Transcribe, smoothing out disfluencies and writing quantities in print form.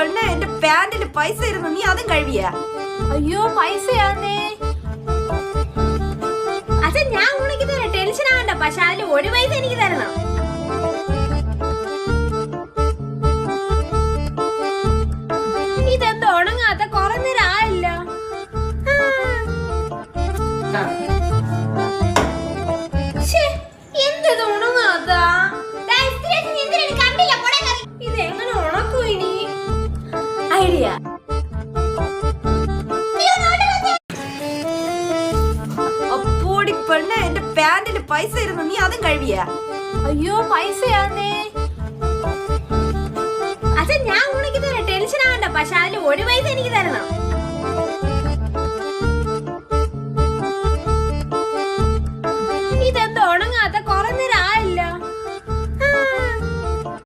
പെണ്ണെ, എന്റെ പാന്റില് പൈസ ഇരുന്നു, നീ അതും കഴിവിയാ? അയ്യോ പൈസയാന്നേ. അച്ഛൻ ഞാൻ ഉണക്കി തരാം, ടെൻഷൻ ആവണ്ട. പക്ഷെ അതിൽ ഒരു പൈസ എനിക്ക് തരണം. ഇതെന്താ ഉണങ്ങാത്ത? കുറെ നേരം ആയില്ല. എന്തത് ഉണങ്ങാത്ത? ഇതെങ്ങനെ ഉണക്കൂ ഇനി? ഐഡിയ. അപ്പോടി പെണ്ണെ, എന്റെ പാന്റില് പൈസ ഇരുന്നു, നീ അതും കഴിവിയാ? അയ്യോ പൈസയാന്നേ. അച്ഛൻ ഞാൻ ഉണക്കി തരാം, ടെൻഷൻ ആവണ്ട. പക്ഷെ അതിൽ ഒരു പൈസ എനിക്ക് തരണം.